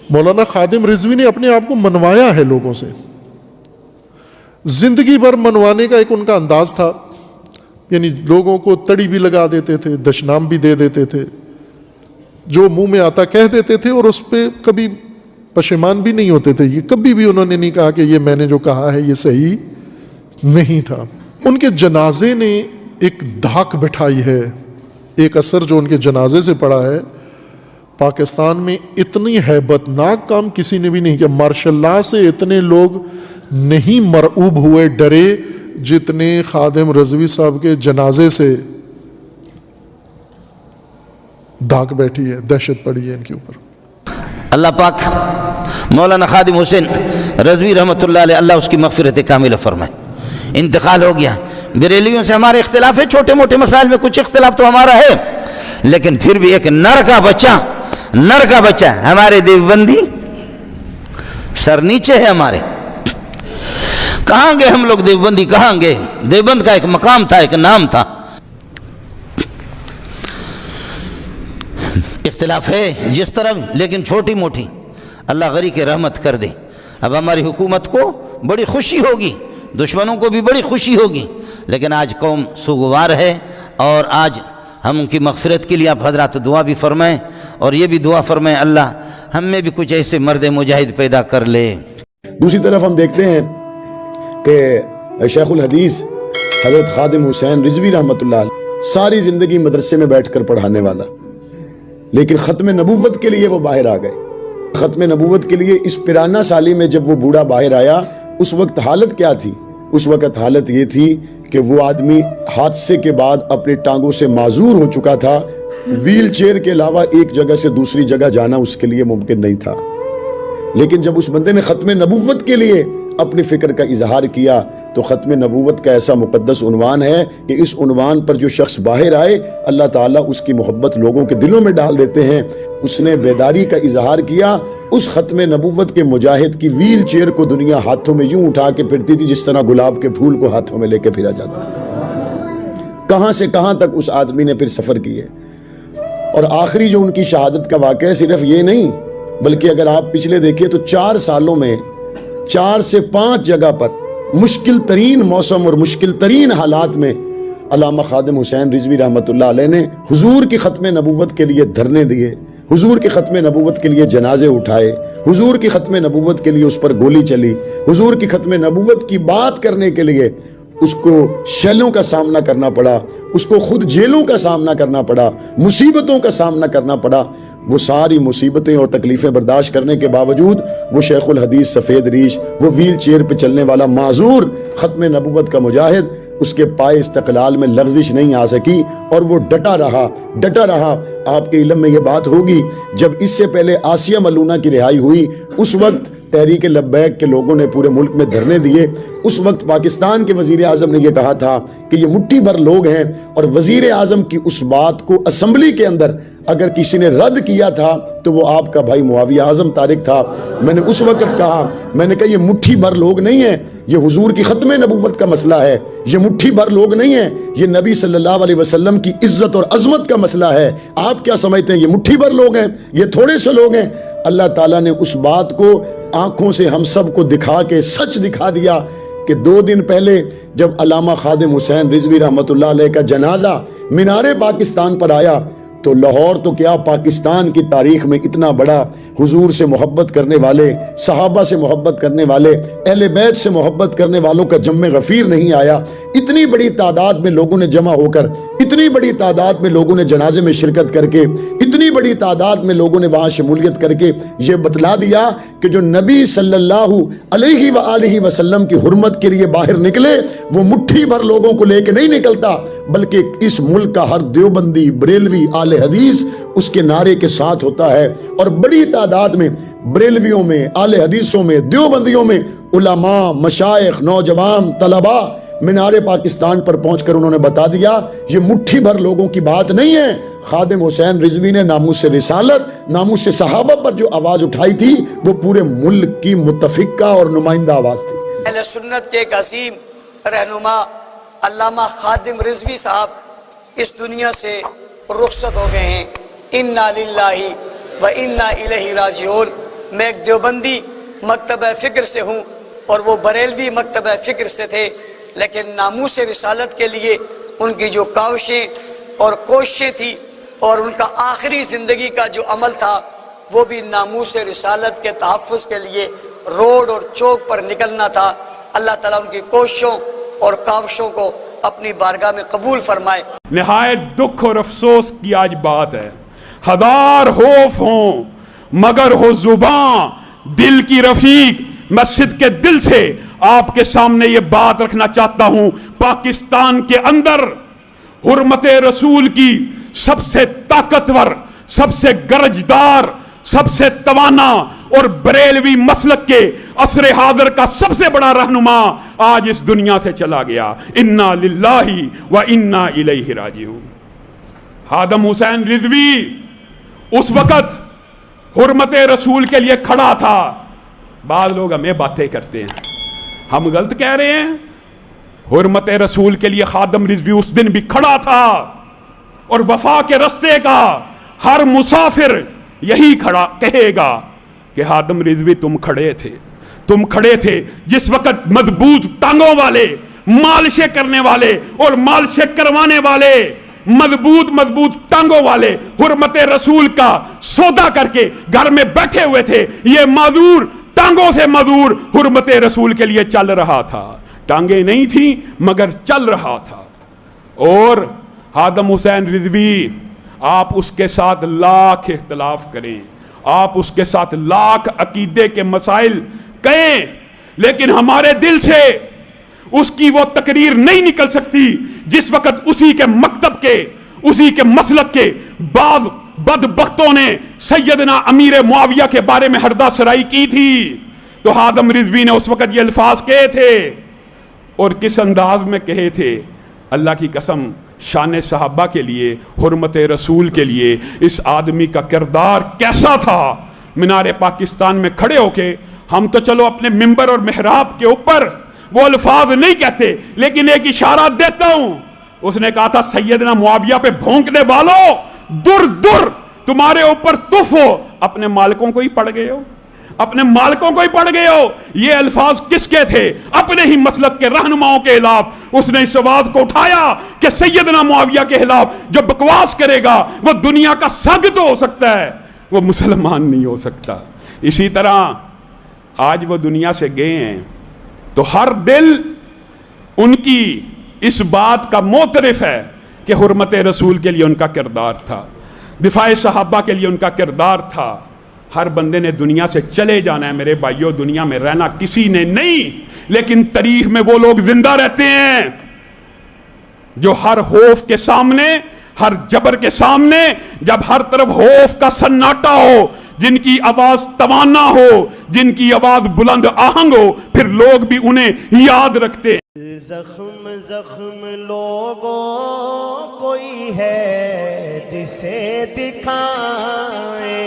مولانا خادم رضوی نے اپنے آپ کو منوایا ہے لوگوں سے، زندگی بھر منوانے کا ایک ان کا انداز تھا، یعنی لوگوں کو تڑی بھی لگا دیتے تھے، دشنام بھی دے دیتے تھے، جو منہ میں آتا کہہ دیتے تھے، اور اس پہ کبھی پشیمان بھی نہیں ہوتے تھے۔ یہ کبھی بھی انہوں نے نہیں کہا کہ یہ میں نے جو کہا ہے یہ صحیح نہیں تھا۔ ان کے جنازے نے ایک دھاک بٹھائی ہے، ایک اثر جو ان کے جنازے سے پڑا ہے۔ پاکستان میں اتنی ہیبت ناک کام کسی نے بھی نہیں کیا، ماشاء اللہ سے اتنے لوگ نہیں مرعوب ہوئے، ڈرے، جتنے خادم رضوی صاحب کے جنازے سے دھاک بیٹھی ہے، دہشت پڑی ہے ان کے اوپر۔ اللہ پاک مولانا خادم حسین رضوی رحمۃ اللہ علیہ، اللہ اس کی مغفرت کاملہ فرمائے۔ انتقال ہو گیا۔ بریلویوں سے ہمارے اختلاف ہے، چھوٹے موٹے مسائل میں کچھ اختلاف تو ہمارا ہے، لیکن پھر بھی ایک نر کا بچہ ہمارے دیوبندی سر نیچے ہے ہمارے۔ کہاں گئے ہم لوگ دیوبندی، کہاں گئے؟ دیوبند کا ایک مقام تھا، ایک نام تھا۔ اختلاف ہے جس طرح، لیکن چھوٹی موٹی اللہ غری کے رحمت کر دے۔ اب ہماری حکومت کو بڑی خوشی ہوگی، دشمنوں کو بھی بڑی خوشی ہوگی، لیکن آج قوم سوگوار ہے، اور آج ہم ان کی مغفرت کے لیے آپ حضرات دعا بھی فرمائیں، اور یہ بھی دعا فرمائیں اللہ ہم میں بھی کچھ ایسے مرد مجاہد پیدا کر لے۔ دوسری طرف ہم دیکھتے ہیں کہ شیخ الحدیث حضرت خادم حسین رضوی رحمۃ اللہ علیہ ساری زندگی مدرسے میں بیٹھ کر پڑھانے والا، لیکن ختم نبوت کے لیے وہ باہر آ گئے۔ ختم نبوت کے لیے اس 53 سالی میں جب وہ بوڑھا باہر آیا، اس وقت حالت کیا تھی؟ اس وقت حالت یہ تھی کہ وہ آدمی حادثے کے بعد اپنے ٹانگوں سے معذور ہو چکا تھا، ویل چیئر کے علاوہ ایک جگہ سے دوسری جگہ جانا اس کے لیے ممکن نہیں تھا۔ لیکن جب اس بندے نے ختم نبوت کے لیے اپنی فکر کا اظہار کیا، تو ختم نبوت کا ایسا مقدس عنوان ہے کہ اس عنوان پر جو شخص باہر آئے، اللہ تعالیٰ اس کی محبت لوگوں کے دلوں میں ڈال دیتے ہیں۔ اس نے بیداری کا اظہار کیا، اس ختم نبوت کے مجاہد کی ویل چیئر کو دنیا ہاتھوں میں یوں اٹھا کے پھرتی تھی جس طرح گلاب کے پھول کو ہاتھوں میں لے کے پھرا جاتا ہے۔ کہاں سے کہاں تک اس آدمی نے پھر سفر کیے، اور آخری جو ان کی شہادت کا واقعہ ہے صرف یہ نہیں، بلکہ اگر آپ پچھلے دیکھیں تو 4 سالوں میں 4 سے 5 جگہ پر مشکل ترین موسم اور مشکل ترین حالات میں علامہ خادم حسین رضوی رحمۃ اللہ علیہ نے حضور کی ختم نبوت کے لیے دھرنے دیے، حضور کی ختم نبوت کے لیے جنازے اٹھائے، حضور کی ختم نبوت کے لیے اس پر گولی چلی، حضور کی ختم نبوت کی بات کرنے کے لیے اس کو شیلوں کا سامنا کرنا پڑا، اس کو خود جیلوں کا سامنا کرنا پڑا، مصیبتوں کا سامنا کرنا پڑا۔ وہ ساری مصیبتیں اور تکلیفیں برداشت کرنے کے باوجود وہ شیخ الحدیث سفید ریش، وہ ویل چیئر پہ چلنے والا معذور ختم نبوت کا مجاہد، اس کے پائے استقلال میں لغزش نہیں آ سکی، اور وہ ڈٹا رہا۔ آپ کے علم میں یہ بات ہوگی، جب اس سے پہلے آسیہ ملونہ کی رہائی ہوئی، اس وقت تحریک لبیک کے لوگوں نے پورے ملک میں دھرنے دیے۔ اس وقت پاکستان کے وزیر اعظم نے یہ کہا تھا کہ یہ مٹھی بھر لوگ ہیں، اور وزیر اعظم کی اس بات کو اسمبلی کے اندر اگر کسی نے رد کیا تھا تو وہ آپ کا بھائی معاویہ اعظم طارق تھا۔ میں نے اس وقت کہا، میں نے کہا یہ مٹھی بھر لوگ نہیں ہیں، یہ حضور کی ختم نبوت کا مسئلہ ہے، یہ مٹھی بھر لوگ نہیں ہیں، یہ نبی صلی اللہ علیہ وسلم کی عزت اور عظمت کا مسئلہ ہے۔ آپ کیا سمجھتے ہیں یہ مٹھی بھر لوگ ہیں، یہ تھوڑے سے لوگ ہیں؟ اللہ تعالیٰ نے اس بات کو آنکھوں سے ہم سب کو دکھا کے سچ دکھا دیا کہ 2 دن پہلے جب علامہ خادم حسین رضوی رحمۃ اللہ علیہ کا جنازہ مینار پاکستان پر آیا، تو لاہور تو کیا پاکستان کی تاریخ میں اتنا بڑا حضور سے محبت کرنے والے، صحابہ سے محبت کرنے والے، اہل بیت سے محبت کرنے والوں کا جم غفیر نہیں آیا۔ اتنی بڑی تعداد میں لوگوں نے جمع ہو کر، اتنی بڑی تعداد میں لوگوں نے جنازے میں شرکت کر کے، اتنی بڑی تعداد میں لوگوں نے وہاں شمولیت کر کے یہ بتلا دیا کہ جو نبی صلی اللہ علیہ وآلہ وسلم کی حرمت کے لیے باہر نکلے، وہ مٹھی بھر لوگوں کو لے کے نہیں نکلتا، بلکہ اس ملک کا ہر دیوبندی، بریلوی، اہل حدیث اس کے نعرے کے ساتھ ہوتا ہے۔ اور بڑی تعداد میں بریلویوں میں، اہل حدیثوں میں، دیوبندیوں میں علماء، مشائخ، نوجوان، طلباء مینار پاکستان پر پہنچ کر انہوں نے بتا دیا یہ مٹھی بھر لوگوں کی بات نہیں ہے۔ خادم حسین رضوی نے ناموس رسالت، ناموس صحابہ پر جو آواز اٹھائی تھی، وہ پورے ملک کی متفقہ اور نمائندہ آواز تھی۔ اہل سنت کے ایک عظیم رہنما علامہ خادم رضوی صاحب اس دنیا سے رخصت ہو گئے ہیں۔ انا للہ و انا الیہ راجعون۔ میں ایک دیوبندی مکتبہ فکر سے ہوں اور وہ بریلوی مکتبہ فکر سے تھے، لیکن ناموس رسالت کے لیے ان کی جو کاوشیں اور کوششیں تھی اور ان کا آخری زندگی کا جو عمل تھا وہ بھی ناموس رسالت کے تحفظ کے لیے روڈ اور چوک پر نکلنا تھا۔ اللہ تعالیٰ ان کی کوششوں اور کاوشوں کو اپنی بارگاہ میں قبول فرمائے۔ نہایت دکھ اور افسوس کی آج بات ہے، ہزار خوف ہوں مگر ہو زباں دل کی رفیق۔ مسجد کے دل سے آپ کے سامنے یہ بات رکھنا چاہتا ہوں، پاکستان کے اندر حرمت رسول کی سب سے طاقتور، سب سے گرجدار، سب سے توانا اور بریلوی مسلک کے عصر حاضر کا سب سے بڑا رہنما آج اس دنیا سے چلا گیا۔ انا للہ و انا الیہ راجعون۔ خادم حسین رضوی اس وقت حرمت رسول کے لیے کھڑا تھا۔ بعض لوگ ہمیں باتیں کرتے ہیں، ہم غلط کہہ رہے ہیں؟ حرمت رسول کے لیے خادم رضوی اس دن بھی کھڑا تھا، اور وفا کے رستے کا ہر مسافر یہی کھڑا کہے گا کہ خادم رضوی تم کھڑے تھے جس وقت مضبوط ٹانگوں والے، مالشیں کرنے والے اور مالشیں کروانے والے، مضبوط ٹانگوں والے حرمت رسول کا سودا کر کے گھر میں بیٹھے ہوئے تھے۔ یہ معذور ٹانگوں سے معذور حرمت رسول کے لیے چل رہا تھا، ٹانگیں نہیں تھیں مگر چل رہا تھا۔ اور خادم حسین رضوی، آپ اس کے ساتھ لاکھ اختلاف کریں، آپ اس کے ساتھ لاکھ عقیدے کے مسائل کہیں، لیکن ہمارے دل سے اس کی وہ تقریر نہیں نکل سکتی جس وقت اسی کے مکتب کے، اسی کے مسلک کے بعض بدبختوں نے سیدنا امیر معاویہ کے بارے میں ہردہ سرائی کی تھی، تو خادم رضوی نے اس وقت یہ الفاظ کہے تھے، اور کس انداز میں کہے تھے۔ اللہ کی قسم، شان صحابہ کے لیے، حرمت رسول کے لیے اس آدمی کا کردار کیسا تھا۔ مینار پاکستان میں کھڑے ہو کے ہم تو چلو اپنے ممبر اور محراب کے اوپر وہ الفاظ نہیں کہتے، لیکن ایک اشارہ دیتا ہوں۔ اس نے کہا تھا سیدنا معاویہ پہ بھونکنے والوں، در در تمہارے اوپر تف ہو، اپنے مالکوں کو ہی پڑ گئے ہو، اپنے مالکوں کو ہی پڑ گئے ہو۔ یہ الفاظ کس کے تھے؟ اپنے ہی مسلک کے رہنماؤں کے خلاف اس نے اس آواز کو اٹھایا کہ سیدنا معاویہ کے خلاف جو بکواس کرے گا وہ دنیا کا سگ تو ہو سکتا ہے، وہ مسلمان نہیں ہو سکتا۔ اسی طرح آج وہ دنیا سے گئے ہیں تو ہر دل ان کی اس بات کا معترف ہے کہ حرمت رسول کے لیے ان کا کردار تھا، دفاع صحابہ کے لیے ان کا کردار تھا۔ ہر بندے نے دنیا سے چلے جانا ہے میرے بھائیوں، دنیا میں رہنا کسی نے نہیں، لیکن تاریخ میں وہ لوگ زندہ رہتے ہیں جو ہر خوف کے سامنے، ہر جبر کے سامنے، جب ہر طرف خوف کا سناٹا ہو، جن کی آواز توانا ہو، جن کی آواز بلند آہنگ ہو، پھر لوگ بھی انہیں یاد رکھتے ہیں۔ زخم زخم لوگوں کوئی ہے جسے دکھائیں،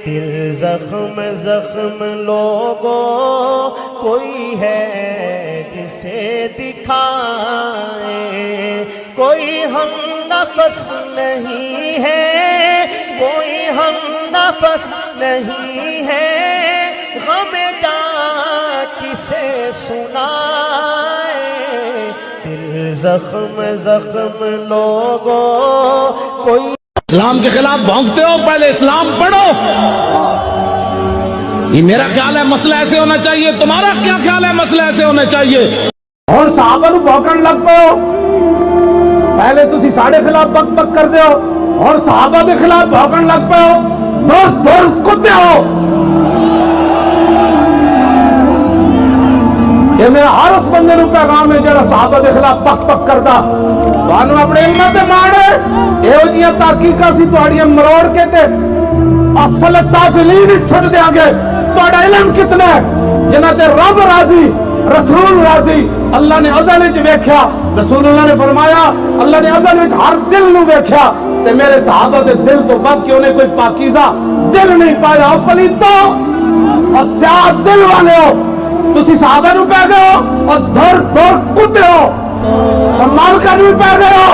دل زخم زخم لوگوں کوئی ہے جسے دکھائیں، کوئی ہم نفس نہیں ہے، کوئی ہم نفس نہیں ہے، غم جاں کسے سنائے، دل زخم زخم لوگوں کوئی۔ اسلام کے خلاف بھونکتے ہو، پہلے اسلام پڑھو۔ یہ میرا خیال ہے مسئلہ ایسے ہونا چاہیے، تمہارا کیا خیال ہے مسئلہ ایسے ہونا چاہیے؟ اور صحابہ نو بھوکن لگ پے ہو، پہلے تسی ساڑے خلاف بک بک کر دے ہو اور صحابہ دے خلاف بھوکن لگ پے ہو، دور دور کتے ہو۔ یہ میرا ہر اس بندے نو پیغام ہے جڑا صحابہ دے خلاف بک بک کردا، تانوں اپنے علم تے ماڑے ایہو جیاں تحقیقاں سی تہاڈیاں مروڑ کے تے اصل سافلین چھٹ دیاں گے۔ تہاڈا علم کتنا ہے جنہاں تے رب راضی، رسول راضی، اللہ نے ازل وچ ویکھیا، رسول اللہ نے فرمایا اللہ نے ازل وچ ہر دل نو ویکھیا تے میرے صحابہ دے دل تو ود کے انہیں کوئی پاکیزہ دل نہیں پایا۔ او پلیتو اور سیاہ دل والے ہو، تسی صحابہ نو پہ گئے ہو اور دھر دھر کتے ہو اور مالکہ نو پہ گئے ہو۔